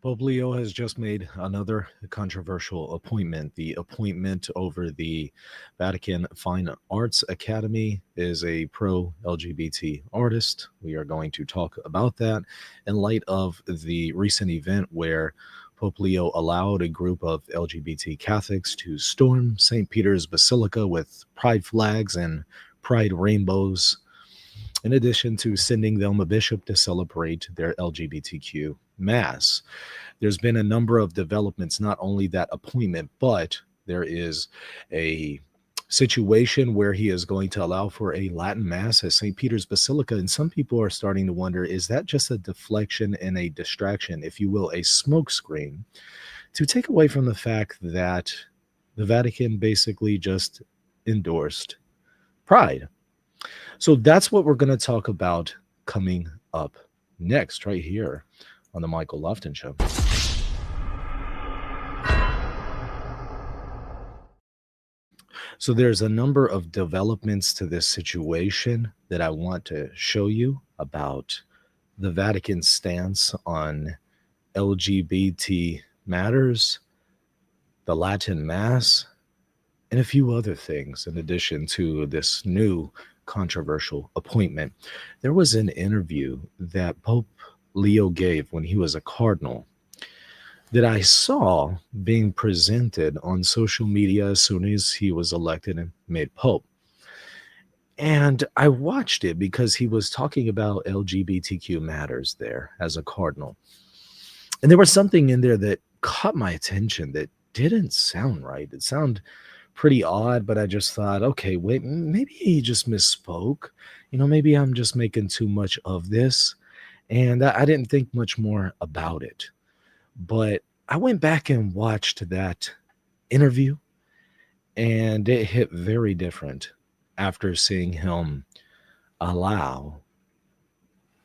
Pope Leo has just made another controversial appointment. The appointment over the Vatican Fine Arts Academy is a pro LGBT artist. We are going to talk about that in light of the recent event where Pope Leo allowed a group of LGBT Catholics to storm St. Peter's Basilica with pride flags and pride rainbows, in addition to sending them a bishop to celebrate their LGBTQ mass. There's been a number of developments, not only that appointment, but there is a situation where he is going to allow for a Latin Mass at St. Peter's Basilica. And some people are starting to wonder, is that just a deflection and a distraction, if you will, a smokescreen, to take away from the fact that the Vatican basically just endorsed pride? So that's what we're going to talk about coming up next, right here on the Michael Lofton Show. So there's a number of developments to this situation that I want to show you about the Vatican's stance on LGBT matters, the Latin Mass, and a few other things in addition to this new controversial appointment. There was an interview that Pope Leo gave when he was a cardinal that I saw being presented on social media as soon as he was elected and made Pope. And I watched it because he was talking about LGBTQ matters there as a cardinal. And there was something in there that caught my attention that didn't sound right. It sounded pretty odd, but I just thought, okay, wait, maybe he just misspoke. Maybe I'm just making too much of this. And I didn't think much more about it. But I went back and watched that interview, and it hit very different after seeing him allow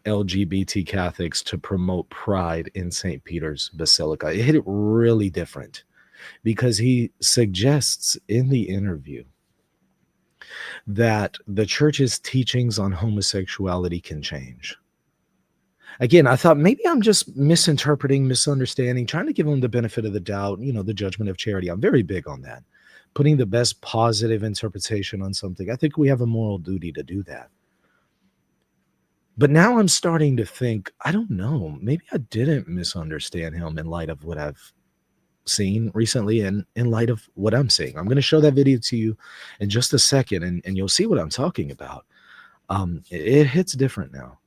LGBT Catholics to promote pride in St. Peter's Basilica. It hit it really different because he suggests in the interview that the church's teachings on homosexuality can change. Again, I thought maybe I'm just misunderstanding, trying to give him the benefit of the doubt, the judgment of charity. I'm very big on that. Putting the best positive interpretation on something. I think we have a moral duty to do that. But now I'm starting to think, I don't know, maybe I didn't misunderstand him in light of what I've seen recently and in light of what I'm seeing. I'm going to show that video to you in just a second, and you'll see what I'm talking about. It hits different now.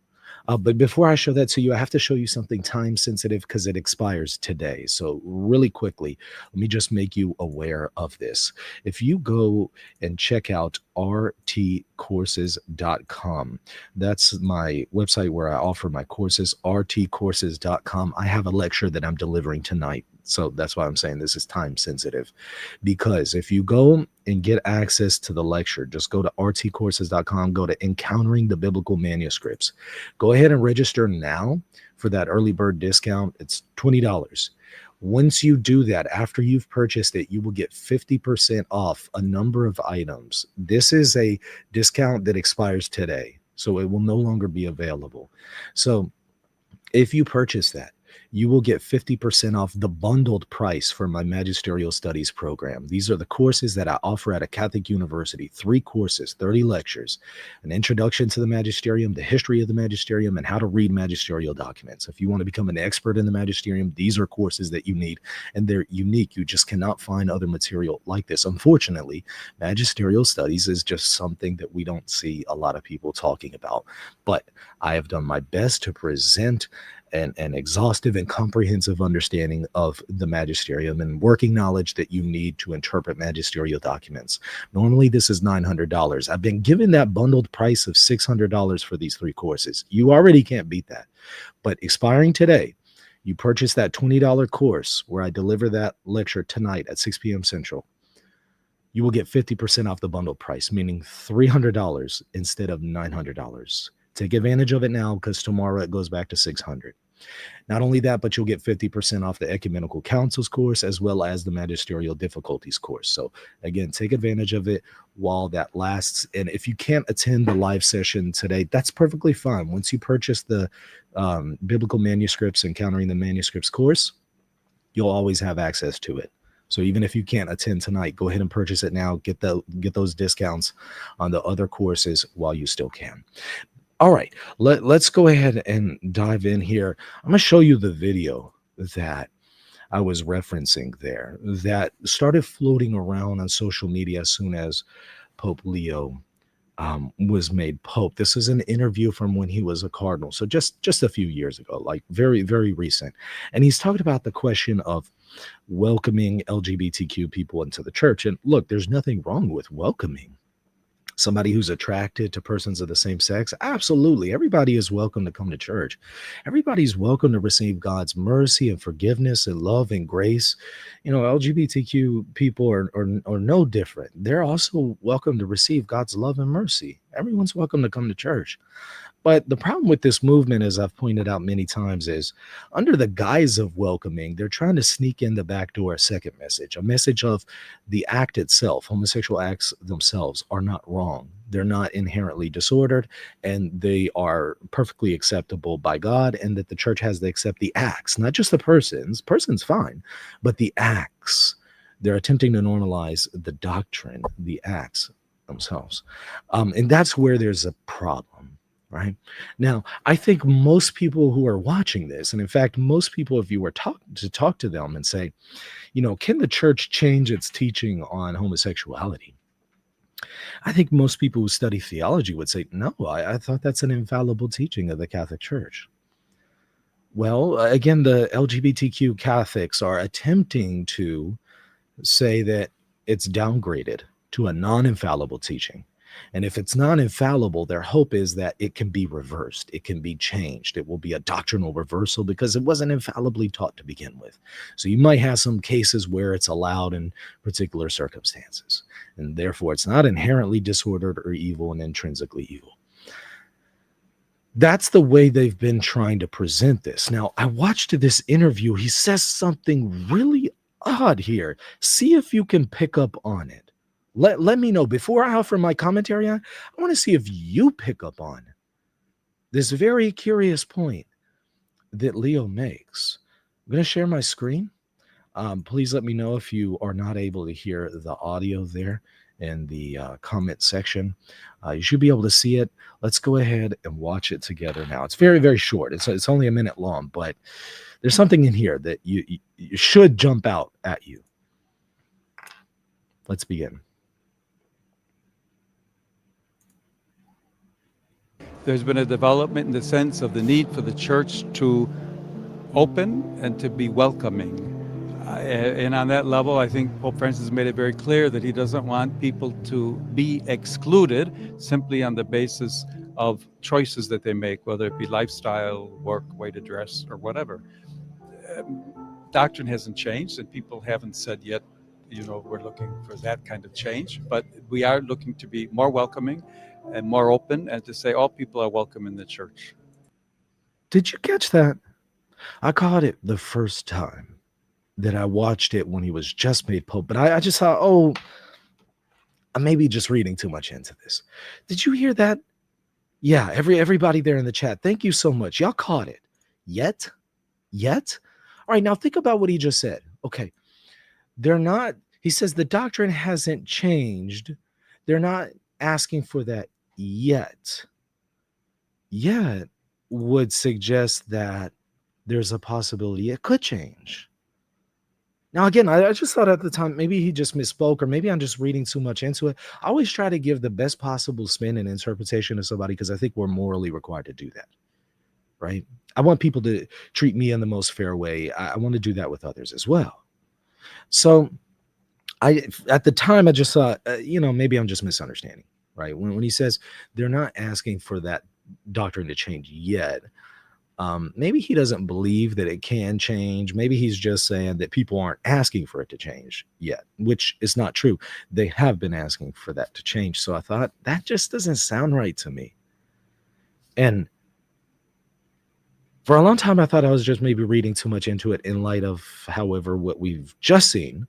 But before I show that to you, I have to show you something time sensitive because it expires today. So really quickly, let me just make you aware of this. If you go and check out rtcourses.com, that's my website where I offer my courses, rtcourses.com. I have a lecture that I'm delivering tonight. So that's why I'm saying this is time sensitive, because if you go and get access to the lecture, just go to rtcourses.com, go to Encountering the Biblical Manuscripts. Go ahead and register now for that early bird discount. It's $20. Once you do that, after you've purchased it, you will get 50% off a number of items. This is a discount that expires today, so it will no longer be available. So if you purchase that, you will get 50% off the bundled price for my magisterial studies program. These are the courses that I offer at a Catholic university. 3 courses, 30 lectures, an introduction to the magisterium, the history of the magisterium, and how to read magisterial documents. If you want to become an expert in the magisterium, these are courses that you need, and they're unique. You just cannot find other material like this. Unfortunately, magisterial studies is just something that we don't see a lot of people talking about. But I have done my best to present an exhaustive and comprehensive understanding of the magisterium and working knowledge that you need to interpret magisterial documents. Normally, this is $900. I've been given that bundled price of $600 for these 3 courses. You already can't beat that. But expiring today, you purchase that $20 course where I deliver that lecture tonight at 6 p.m. Central. You will get 50% off the bundled price, meaning $300 instead of $900. Take advantage of it now because tomorrow it goes back to $600. Not only that, but you'll get 50% off the Ecumenical Councils course as well as the Magisterial Difficulties course. So again, take advantage of it while that lasts. And if you can't attend the live session today, that's perfectly fine. Once you purchase the Biblical Manuscripts, Encountering the Manuscripts course, you'll always have access to it. So even if you can't attend tonight, go ahead and purchase it now. Get those discounts on the other courses while you still can. All right, let's go ahead and dive in here. I'm going to show you the video that I was referencing there that started floating around on social media as soon as Pope Leo was made pope. This is an interview from when he was a cardinal, so just a few years ago, like very recent. And he's talking about the question of welcoming LGBTQ people into the church. And look, there's nothing wrong with welcoming somebody who's attracted to persons of the same sex. Absolutely, everybody is welcome to come to church. Everybody's welcome to receive God's mercy and forgiveness and love and grace. LGBTQ people are no different. They're also welcome to receive God's love and mercy. Everyone's welcome to come to church. But the problem with this movement, as I've pointed out many times, is under the guise of welcoming, they're trying to sneak in the back door a second message, a message of the act itself. Homosexual acts themselves are not wrong. They're not inherently disordered, and they are perfectly acceptable by God, and that the church has to accept the acts, not just the persons. Persons fine, but the acts. They're attempting to normalize the doctrine, the acts themselves. And that's where there's a problem. Right now, I think most people who are watching this, and in fact, most people, if you were to talk to them and say, can the church change its teaching on homosexuality? I think most people who study theology would say, no, I thought that's an infallible teaching of the Catholic Church. Well, again, the LGBTQ Catholics are attempting to say that it's downgraded to a non-infallible teaching. And if it's not infallible, their hope is that it can be reversed. It can be changed. It will be a doctrinal reversal because it wasn't infallibly taught to begin with. So you might have some cases where it's allowed in particular circumstances, and therefore it's not inherently disordered or evil and intrinsically evil. That's the way they've been trying to present this. Now, I watched this interview. He says something really odd here. See if you can pick up on it. Let me know before I offer my commentary on. I want to see if you pick up on this very curious point that Leo makes. I'm going to share my screen. Please let me know if you are not able to hear the audio there in the comment section. You should be able to see it. Let's go ahead and watch it together now. It's very short. It's only a minute long, but there's something in here that you should jump out at you. Let's begin. There's been a development in the sense of the need for the church to open and to be welcoming. And on that level, I think Pope Francis made it very clear that he doesn't want people to be excluded simply on the basis of choices that they make, whether it be lifestyle, work, way to dress, or whatever. Doctrine hasn't changed, and people haven't said yet, we're looking for that kind of change, but we are looking to be more welcoming and more open, and to say all people are welcome in the church. Did you catch that? I caught it the first time that I watched it when he was just made pope, but I just thought, I may be just reading too much into this. Did you hear that? Yeah, everybody there in the chat, thank you so much. Y'all caught it. Yet? All right, now think about what he just said. Okay, he says the doctrine hasn't changed. They're not asking for that yet. Yet would suggest that there's a possibility it could change. Now, again, I just thought at the time, maybe he just misspoke, or maybe I'm just reading too much into it. I always try to give the best possible spin and interpretation to somebody because I think we're morally required to do that, right? I want people to treat me in the most fair way. I want to do that with others as well. So at the time, I just thought, maybe I'm just misunderstanding, right? When he says they're not asking for that doctrine to change yet, maybe he doesn't believe that it can change. Maybe he's just saying that people aren't asking for it to change yet, which is not true. They have been asking for that to change. So I thought that just doesn't sound right to me. And for a long time, I thought I was just maybe reading too much into it in light of, however, what we've just seen,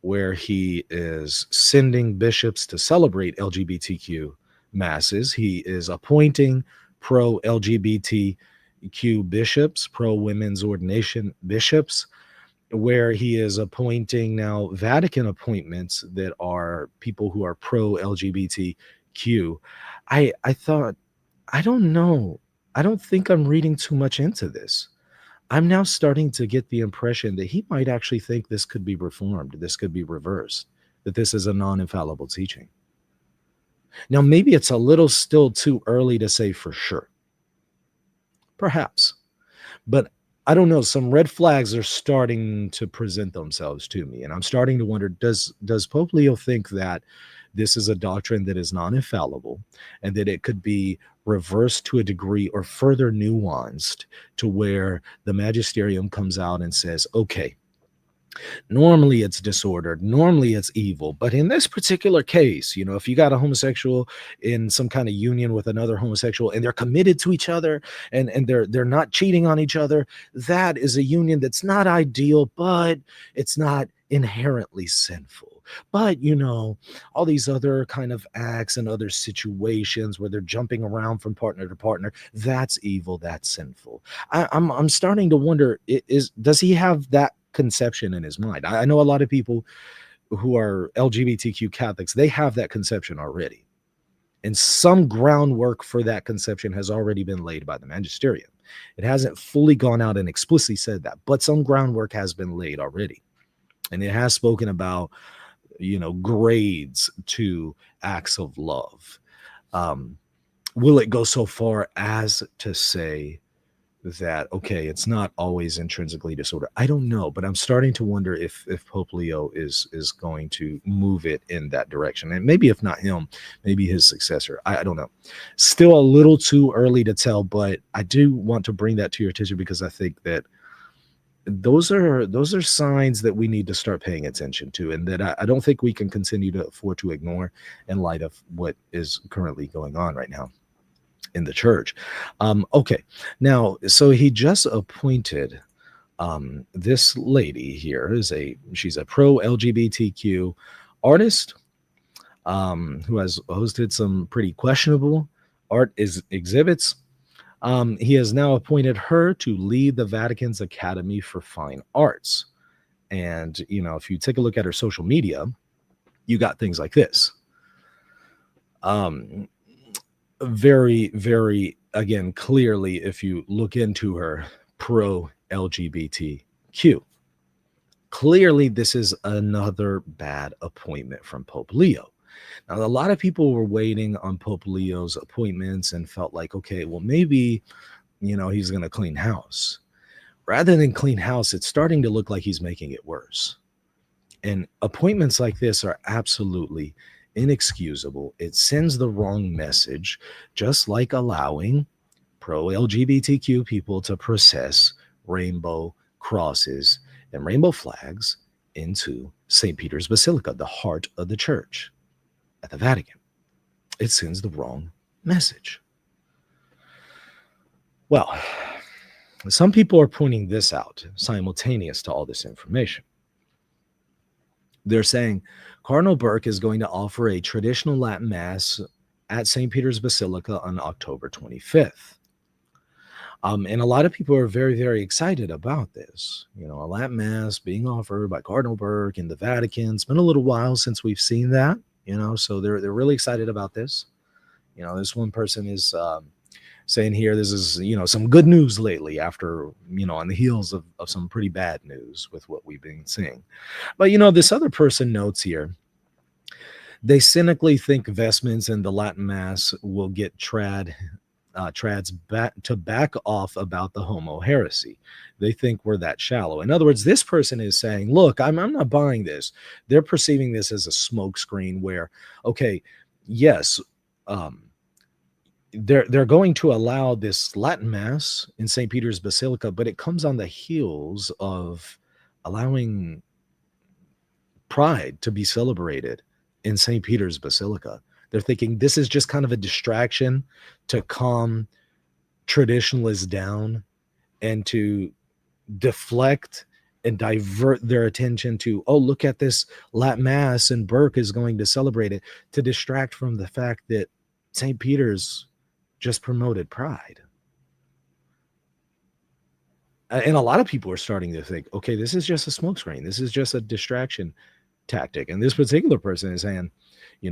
where he is sending bishops to celebrate LGBTQ masses. He is appointing pro-LGBTQ bishops, pro-women's ordination bishops. where he is appointing now Vatican appointments that are people who are pro LGBTQ. I thought, I don't know. I don't think I'm reading too much into this. I'm now starting to get the impression that he might actually think this could be reformed, this could be reversed, that this is a non-infallible teaching. Now, maybe it's a little still too early to say for sure. Perhaps. But I don't know. Some red flags are starting to present themselves to me. And I'm starting to wonder, does Pope Leo think that this is a doctrine that is non-infallible and that it could be reversed to a degree or further nuanced to where the magisterium comes out and says, okay, normally it's disordered, normally it's evil, but in this particular case, if you got a homosexual in some kind of union with another homosexual and they're committed to each other, and they're not cheating on each other, that is a union that's not ideal, but it's not inherently sinful. But all these other kind of acts and other situations where they're jumping around from partner to partner, that's evil, that's sinful. I'm starting to wonder, does he have that conception in his mind? I know a lot of people who are LGBTQ Catholics, they have that conception already. And some groundwork for that conception has already been laid by the magisterium. It hasn't fully gone out and explicitly said that, but some groundwork has been laid already. And it has spoken about, grades to acts of love. Will it go so far as to say that, okay, it's not always intrinsically disorder? I don't know, but I'm starting to wonder if Pope Leo is going to move it in that direction. And maybe if not him, maybe his successor. I don't know. Still a little too early to tell, but I do want to bring that to your attention because I think that those are signs that we need to start paying attention to, and that I don't think we can continue to afford to ignore in light of what is currently going on right now in the church. Okay, now, so he just appointed this lady here she's a pro LGBTQ artist who has hosted some pretty questionable art exhibits. He has now appointed her to lead the Vatican's Academy for Fine Arts. And, if you take a look at her social media, you got things like this. Very, very, again, clearly, if you look into her, pro LGBTQ. Clearly, this is another bad appointment from Pope Leo. Now, a lot of people were waiting on Pope Leo's appointments and felt like, okay, well, maybe, he's going to clean house. Rather than clean house, it's starting to look like he's making it worse. And appointments like this are absolutely inexcusable. It sends the wrong message, just like allowing pro-LGBTQ people to process rainbow crosses and rainbow flags into St. Peter's Basilica, the heart of the church at the Vatican. It sends the wrong message. Well, some people are pointing this out simultaneous to all this information. They're saying Cardinal Burke is going to offer a traditional Latin Mass at St. Peter's Basilica on October 25th. And a lot of people are very, very excited about this. A Latin Mass being offered by Cardinal Burke in the Vatican. It's been a little while since we've seen that, so they're really excited about this. This one person is saying here, this is, some good news lately after, on the heels of some pretty bad news with what we've been seeing. But, this other person notes here, they cynically think vestments in the Latin Mass will get trads back off about the homo heresy. They think we're that shallow. In other words, this person is saying, look, I'm not buying this. They're perceiving this as a smokescreen where, okay, yes, they're going to allow this Latin Mass in St. Peter's Basilica, but it comes on the heels of allowing Pride to be celebrated in St. Peter's Basilica. They're thinking this is just kind of a distraction to calm traditionalists down and to deflect and divert their attention to, oh, look at this Latin Mass and Burke is going to celebrate it, to distract from the fact that St. Peter's just promoted Pride. And a lot of people are starting to think, okay, this is just a smokescreen. This is just a distraction tactic. And this particular person is saying,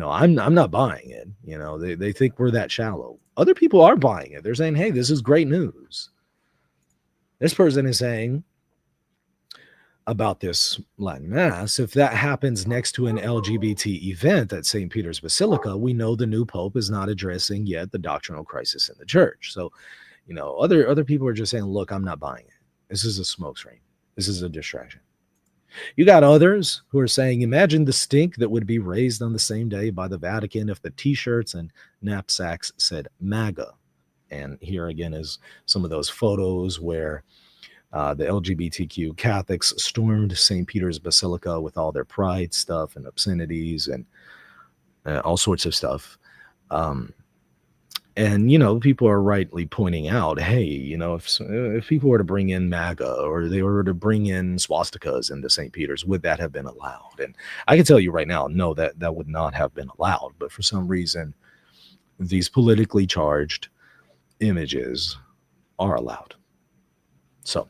I'm not buying it. They think we're that shallow. Other people are buying it. They're saying, hey, this is great news. This person is saying about this Latin Mass, if that happens next to an LGBT event at St. Peter's Basilica, we know the new Pope is not addressing yet the doctrinal crisis in the church. So, other people are just saying, look, I'm not buying it. This is a smokescreen. This is a distraction. You got others who are saying, imagine the stink that would be raised on the same day by the Vatican if the t-shirts and knapsacks said MAGA. And here again is some of those photos where the LGBTQ Catholics stormed St. Peter's Basilica with all their pride stuff and obscenities and all sorts of stuff. And, people are rightly pointing out, hey, if people were to bring in MAGA or they were to bring in swastikas into St. Peter's, would that have been allowed? And I can tell you right now, no, that would not have been allowed. But for some reason, these politically charged images are allowed. So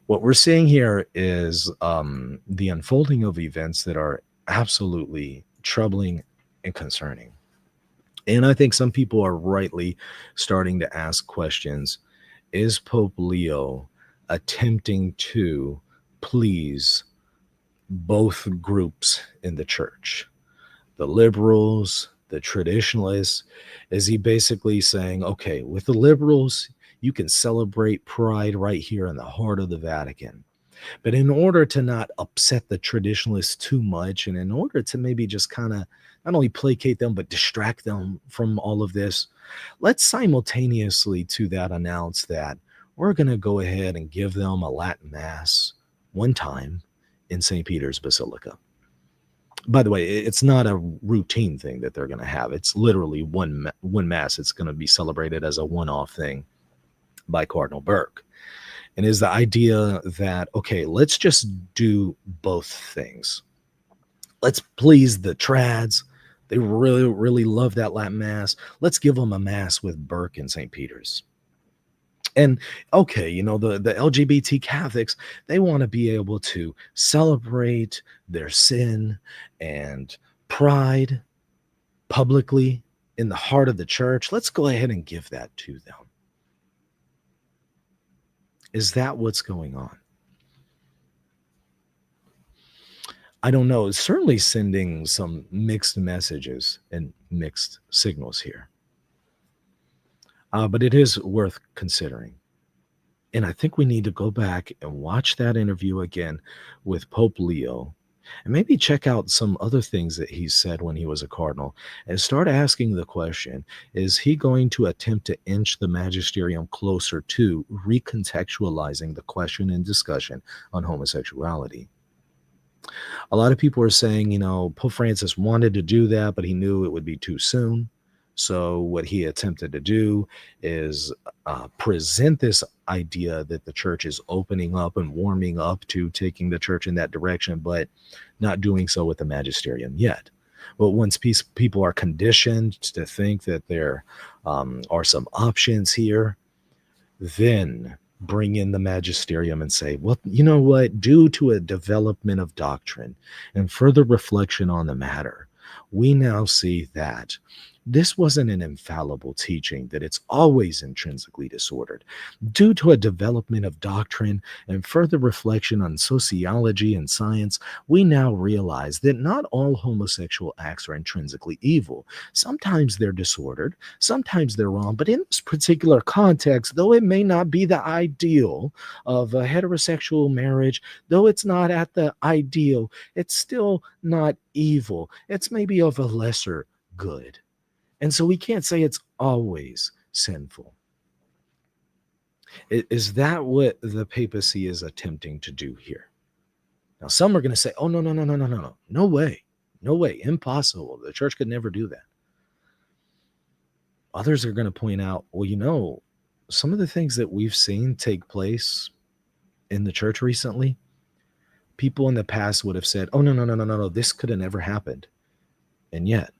what we're seeing here is the unfolding of events that are absolutely troubling and concerning. And I think some people are rightly starting to ask questions. Is Pope Leo attempting to please both groups in the church? The liberals, the traditionalists? Is he basically saying, okay, with the liberals, you can celebrate pride right here in the heart of the Vatican. But in order to not upset the traditionalists too much, and in order to maybe just kind of not only placate them, but distract them from all of this, let's simultaneously to that announce that we're going to go ahead and give them a Latin Mass one time in St. Peter's Basilica. By the way, it's not a routine thing that they're going to have. It's literally one Mass. It's going to be celebrated as a one-off thing by Cardinal Burke. And is the idea that, okay, let's just do both things. Let's please the trads. They really, really love that Latin Mass. Let's give them a Mass with Burke in St. Peter's. And okay, the LGBT Catholics, they want to be able to celebrate their sin and pride publicly in the heart of the church. Let's go ahead and give that to them. Is that what's going on? I don't know. It's certainly sending some mixed messages and mixed signals here. But it is worth considering. And I think we need to go back and watch that interview again with Pope Leo and maybe check out some other things that he said when he was a cardinal and start asking the question, is he going to attempt to inch the magisterium closer to recontextualizing the question and discussion on homosexuality? A lot of people are saying, Pope Francis wanted to do that, but he knew it would be too soon. So what he attempted to do is present this idea that the church is opening up and warming up to taking the church in that direction, but not doing so with the magisterium yet. But once people are conditioned to think that there are some options here, then bring in the magisterium and say, well, you know what? Due to a development of doctrine and further reflection on the matter, we now see that this wasn't an infallible teaching, that it's always intrinsically disordered. Due to a development of doctrine and further reflection on sociology and science, we now realize that not all homosexual acts are intrinsically evil. Sometimes they're disordered, sometimes they're wrong, but in this particular context, though it may not be the ideal of a heterosexual marriage, though it's not at the ideal, it's still not evil. It's maybe of a lesser good. And so we can't say it's always sinful. Is that what the papacy is attempting to do here? Now, some are going to say, oh, no. No way. No way. Impossible. The church could never do that. Others are going to point out, well, some of the things that we've seen take place in the church recently, people in the past would have said, oh, no, this could have never happened. And yet,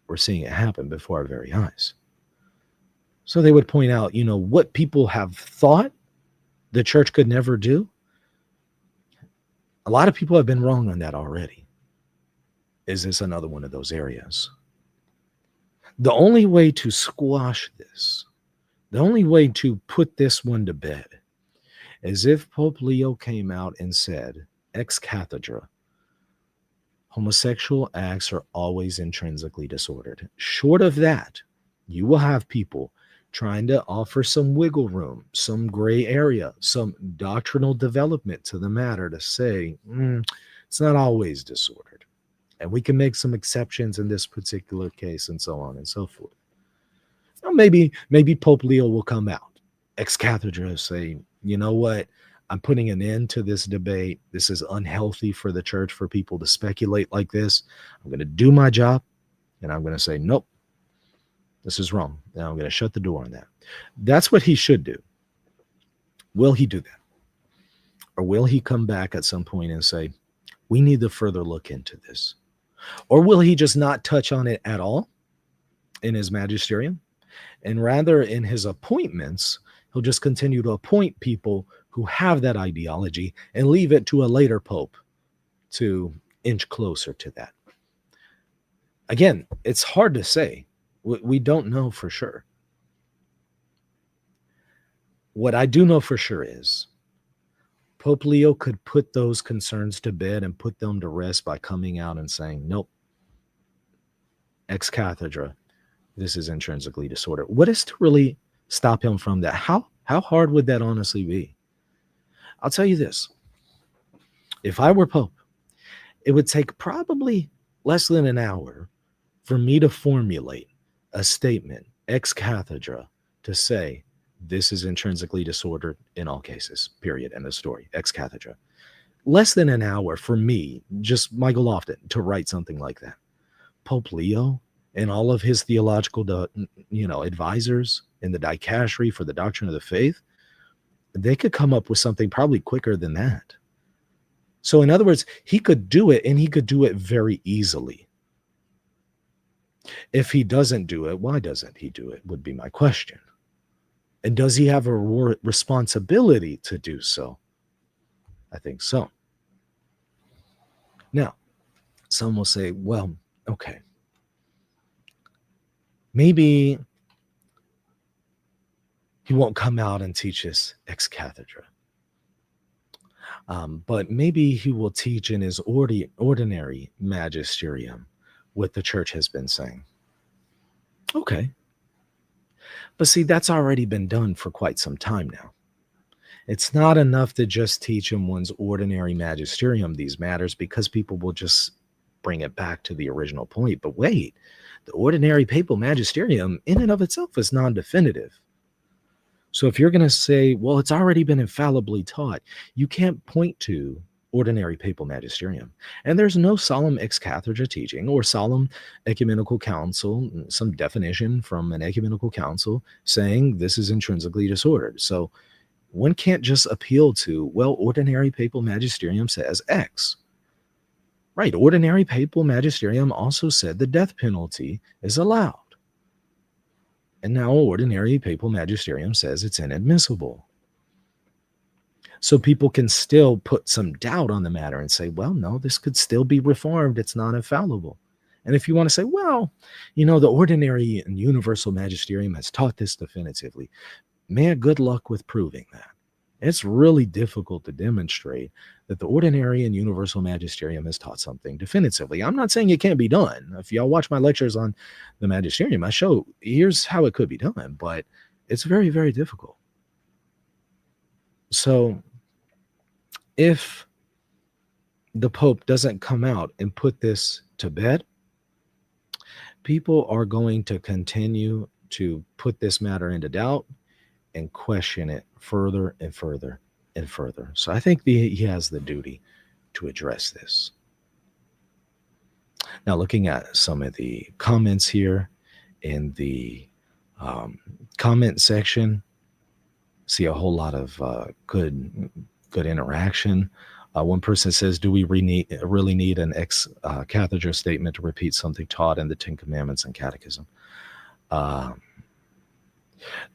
we're seeing it happen before our very eyes. So they would point out, what people have thought the church could never do? A lot of people have been wrong on that already. Is this another one of those areas? The only way to squash this, the only way to put this one to bed, is if Pope Leo came out and said, ex cathedra, homosexual acts are always intrinsically disordered. Short of that, you will have people trying to offer some wiggle room, some gray area, some doctrinal development to the matter to say, it's not always disordered. And we can make some exceptions in this particular case, and so on and so forth. Now, maybe Pope Leo will come out, ex cathedra, say, you know what? I'm putting an end to this debate. This is unhealthy for the church for people to speculate like this. I'm going to do my job, and I'm going to say, nope, this is wrong. Now I'm going to shut the door on that. That's what he should do. Will he do that? Or will he come back at some point and say, we need to further look into this? Or will he just not touch on it at all in his magisterium? And rather in his appointments, he'll just continue to appoint people who have that ideology and leave it to a later pope to inch closer to that. Again, it's hard to say. We don't know for sure. What I do know for sure is Pope Leo could put those concerns to bed and put them to rest by coming out and saying, nope, ex cathedra, this is intrinsically disordered. What is to really stop him from that? How hard would that honestly be? I'll tell you this. If I were Pope, it would take probably less than an hour for me to formulate a statement, ex cathedra, to say, this is intrinsically disordered in all cases, period, end of story, ex cathedra. Less than an hour for me, just Michael Lofton, to write something like that. Pope Leo and all of his theological, advisors in the dicastery for the doctrine of the faith, they could come up with something probably quicker than that. So in other words, he could do it, and he could do it very easily. If he doesn't do it, why doesn't he do it, would be my question. And does he have a responsibility to do so? I think so. Now, some will say, well, okay, maybe he won't come out and teach us ex cathedra. But maybe he will teach in his ordinary magisterium what the church has been saying. Okay. But see, that's already been done for quite some time now. It's not enough to just teach in one's ordinary magisterium these matters, because people will just bring it back to the original point. But wait, the ordinary papal magisterium in and of itself is non-definitive. So if you're going to say, well, it's already been infallibly taught, you can't point to ordinary papal magisterium. And there's no solemn ex cathedra teaching or solemn ecumenical council, some definition from an ecumenical council saying this is intrinsically disordered. So one can't just appeal to, well, ordinary papal magisterium says X. Right, ordinary papal magisterium also said the death penalty is allowed. And now ordinary papal magisterium says it's inadmissible. So people can still put some doubt on the matter and say, well, no, this could still be reformed. It's not infallible. And if you want to say, well, the ordinary and universal magisterium has taught this definitively, man, good luck with proving that. It's really difficult to demonstrate that the ordinary and universal magisterium has taught something definitively. I'm not saying it can't be done. If y'all watch my lectures on the magisterium, I show here's how it could be done, but it's very, very difficult. So if the Pope doesn't come out and put this to bed, people are going to continue to put this matter into doubt and question it further and further and further. So I think he has the duty to address this. Now, looking at some of the comments here in the comment section, see a whole lot of good interaction. One person says, do we really need an ex cathedra statement to repeat something taught in the Ten Commandments and Catechism?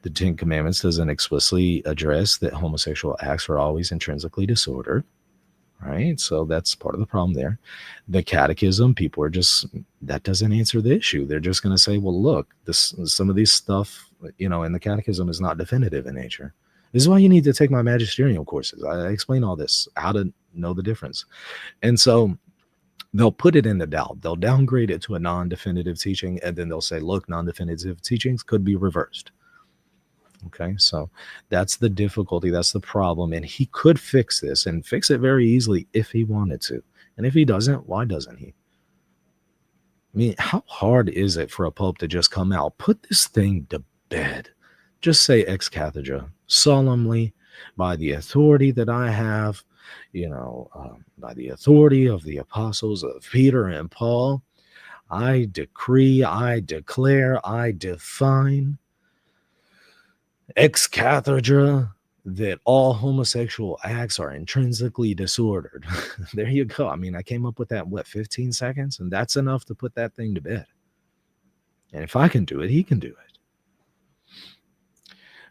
The Ten Commandments doesn't explicitly address that homosexual acts are always intrinsically disordered, right? So that's part of the problem there. The Catechism, people are just, that doesn't answer the issue. They're just going to say, well, look, some of these stuff, in the Catechism is not definitive in nature. This is why you need to take my magisterial courses. I explain all this, how to know the difference. And so they'll put it into doubt. They'll downgrade it to a non-definitive teaching, and then they'll say, look, non-definitive teachings could be reversed. Okay, so that's the difficulty. That's the problem. And he could fix this and fix it very easily if he wanted to. And if he doesn't, why doesn't he? I mean, how hard is it for a pope to just come out, put this thing to bed? Just say ex cathedra, solemnly, by the authority that I have, by the authority of the apostles of Peter and Paul, I decree, I declare, I define ex cathedra that all homosexual acts are intrinsically disordered. There you go. I mean, I came up with that in 15 seconds, and that's enough to put that thing to bed. And if I can do it, he can do it.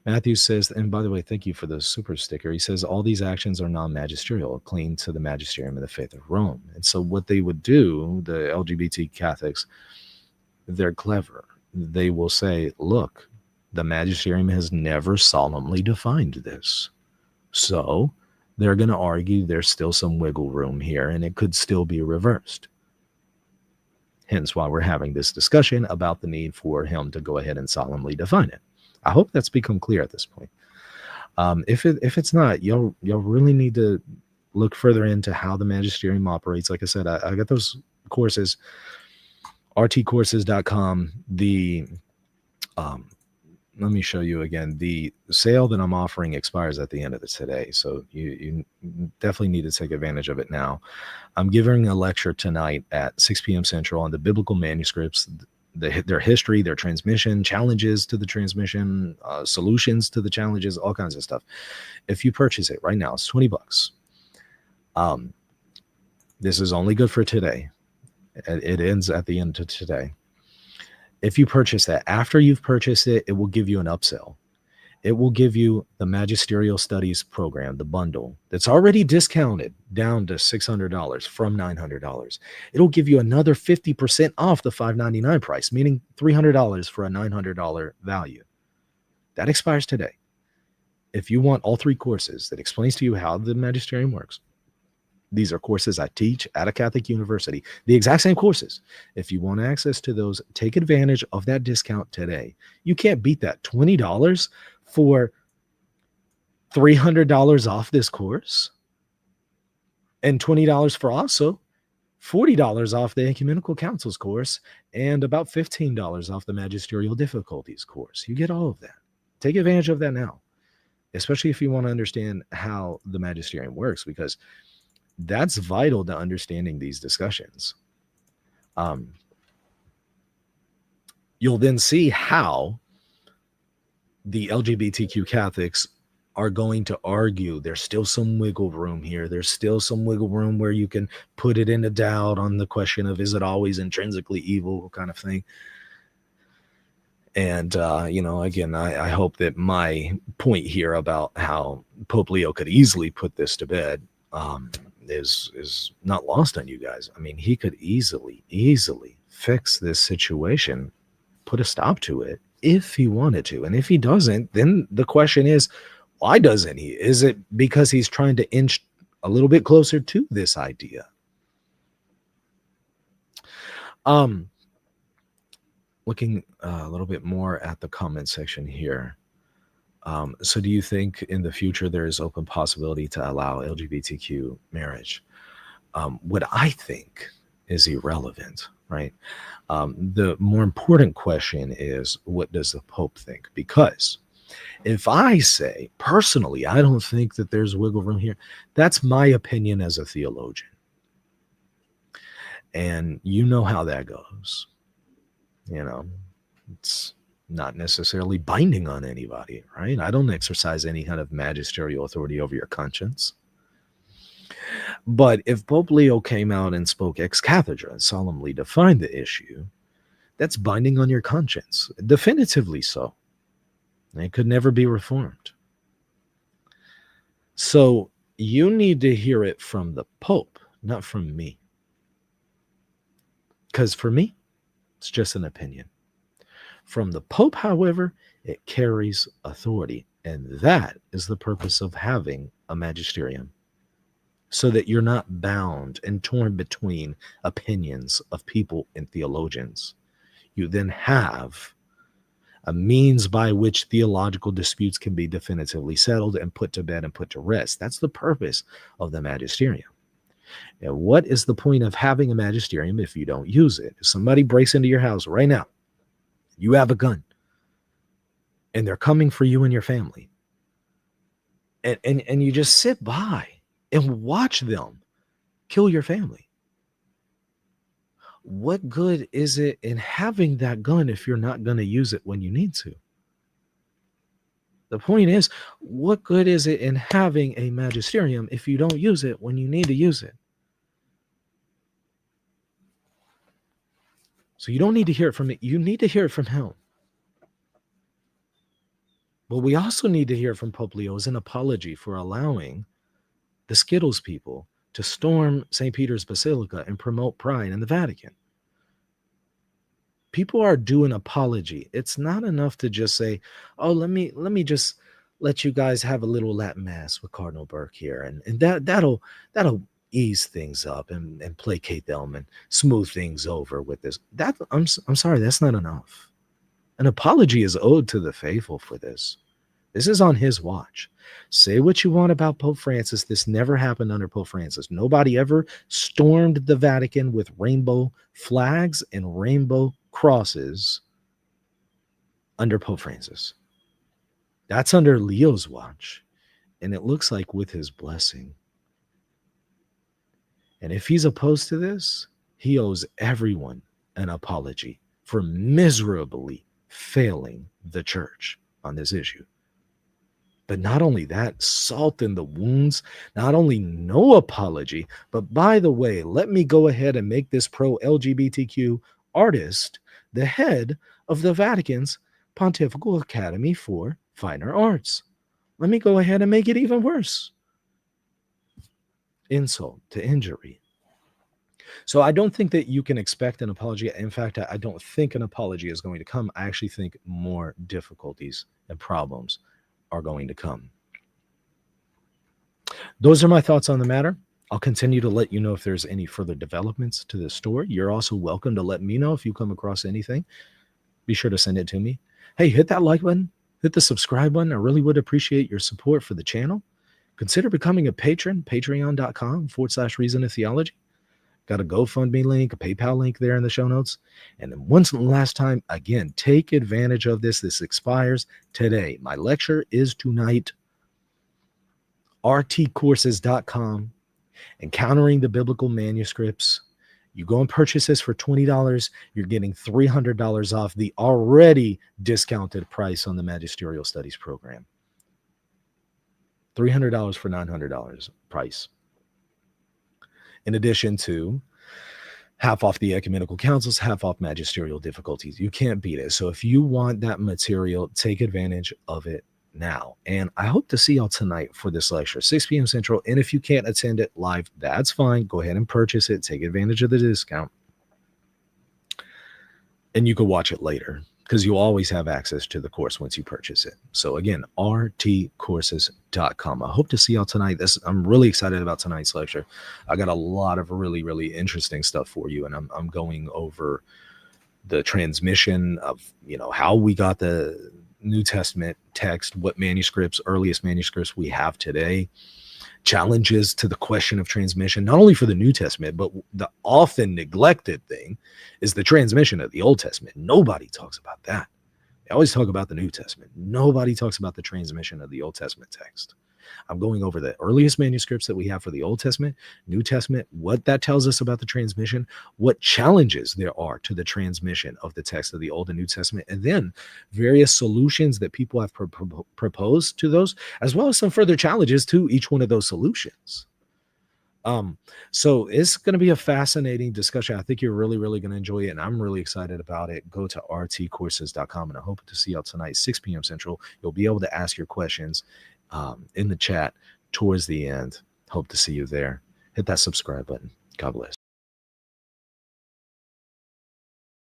Matthew says, and by the way, thank you for the super sticker. He says, all these actions are non-magisterial, clean to the magisterium of the faith of Rome. And so what they would do, the LGBT Catholics, they're clever. They will say, look, the magisterium has never solemnly defined this. So they're going to argue there's still some wiggle room here, and it could still be reversed. Hence why we're having this discussion about the need for him to go ahead and solemnly define it. I hope that's become clear at this point. If it's not, you'll really need to look further into how the magisterium operates. Like I said, I got those courses, rtcourses.com. Let me show you again. The sale that I'm offering expires at the end of today, so you definitely need to take advantage of it now. I'm giving a lecture tonight at 6 p.m. Central on the biblical manuscripts, their history, their transmission, challenges to the transmission, solutions to the challenges, all kinds of stuff. If you purchase it right now, it's $20. This is only good for today. It ends at the end of today. If you purchase that, after you've purchased it, it will give you an upsell. It will give you the Magisterial Studies program, the bundle, that's already discounted down to $600 from $900. It'll give you another 50% off the $599 price, meaning $300 for a $900 value. That expires today. If you want all three courses that explains to you how the magisterium works, these are courses I teach at a Catholic university, the exact same courses. If you want access to those, take advantage of that discount today. You can't beat that. $20 for $300 off this course, and $20 for also $40 off the Ecumenical Councils course, and about $15 off the Magisterial Difficulties course. You get all of that. Take advantage of that now, especially if you want to understand how the magisterium works, because that's vital to understanding these discussions. You'll then see how the LGBTQ Catholics are going to argue there's still some wiggle room here. There's still some wiggle room where you can put it into doubt on the question of, is it always intrinsically evil kind of thing? And, again, I hope that my point here about how Pope Leo could easily put this to bed is not lost on you guys. I mean, he could easily fix this situation, put a stop to it if he wanted to. And if he doesn't, then the question is, why doesn't he? Is it because he's trying to inch a little bit closer to this idea? Looking a little bit more at the comment section here. So do you think in the future there is open possibility to allow LGBTQ marriage? What I think is irrelevant, right? The more important question is, what does the Pope think? Because if I say, personally, I don't think that there's wiggle room here, that's my opinion as a theologian. And you know how that goes. It's not necessarily binding on anybody, right? I don't exercise any kind of magisterial authority over your conscience. But if Pope Leo came out and spoke ex cathedra and solemnly defined the issue, that's binding on your conscience, definitively so. It could never be reformed. So you need to hear it from the Pope, not from me. Because for me, it's just an opinion. From the Pope, however, it carries authority. And that is the purpose of having a magisterium, so that you're not bound and torn between opinions of people and theologians. You then have a means by which theological disputes can be definitively settled and put to bed and put to rest. That's the purpose of the magisterium. And what is the point of having a magisterium if you don't use it? If somebody breaks into your house right now, you have a gun, and they're coming for you and your family, and you just sit by and watch them kill your family. What good is it in having that gun if you're not going to use it when you need to? The point is, what good is it in having a magisterium if you don't use it when you need to use it? So you don't need to hear it from me. You need to hear it from him. But we also need to hear from Pope Leo as an apology for allowing the Skittles people to storm St. Peter's Basilica and promote pride in the Vatican. People are due an apology. It's not enough to just say, "Oh, let me just let you guys have a little Latin mass with Cardinal Burke here," and that'll ease things up and placate them and smooth things over with this. I'm sorry, that's not enough. An apology is owed to the faithful for this. This is on his watch. Say what you want about Pope Francis. This never happened under Pope Francis. Nobody ever stormed the Vatican with rainbow flags and rainbow crosses under Pope Francis. That's under Leo's watch. And it looks like with his blessing. And if he's opposed to this, he owes everyone an apology for miserably failing the church on this issue. But not only that, salt in the wounds, not only no apology, but by the way, let me go ahead and make this pro-LGBTQ artist the head of the Vatican's Pontifical Academy for Finer Arts. Let me go ahead and make it even worse. Insult to injury. So I don't think that you can expect an apology. In fact, I don't think an apology is going to come. I actually think more difficulties and problems are going to come. Those are my thoughts on the matter. I'll continue to let you know if there's any further developments to this story. You're also welcome to let me know if you come across anything. Be sure to send it to me. Hey, hit that like button, hit the subscribe button. I really would appreciate your support for the channel. Consider becoming a patron, patreon.com/Reason of Theology. Got a GoFundMe link, a PayPal link there in the show notes. And then once last time, again, take advantage of this. This expires today. My lecture is tonight. rtcourses.com, Encountering the Biblical Manuscripts. You go and purchase this for $20. You're getting $300 off the already discounted price on the Magisterial Studies program. $300 for $900 price. In addition to half off the ecumenical councils, half off magisterial difficulties. You can't beat it. So if you want that material, take advantage of it now. And I hope to see y'all tonight for this lecture, 6 p.m. Central. And if you can't attend it live, that's fine. Go ahead and purchase it. Take advantage of the discount. And you can watch it later, because you always have access to the course once you purchase it. So again, rtcourses.com. I hope to see y'all tonight. I'm really excited about tonight's lecture. I got a lot of really, really interesting stuff for you. And I'm going over the transmission of, how we got the New Testament text, what manuscripts, earliest manuscripts we have today, challenges to the question of transmission, not only for the New Testament, but the often neglected thing is the transmission of the Old Testament. Nobody talks about that. They always talk about the New Testament. Nobody talks about the transmission of the Old Testament text. I'm going over the earliest manuscripts that we have for the Old Testament, New Testament, what that tells us about the transmission, what challenges there are to the transmission of the text of the Old and New Testament, and then various solutions that people have proposed to those, as well as some further challenges to each one of those solutions. So it's going to be a fascinating discussion. I think you're really, really going to enjoy it, and I'm really excited about it. Go to rtcourses.com, and I hope to see y'all tonight, 6 p.m. Central. You'll be able to ask your questions in the chat towards the end. Hope to see you there. Hit that subscribe button. God bless.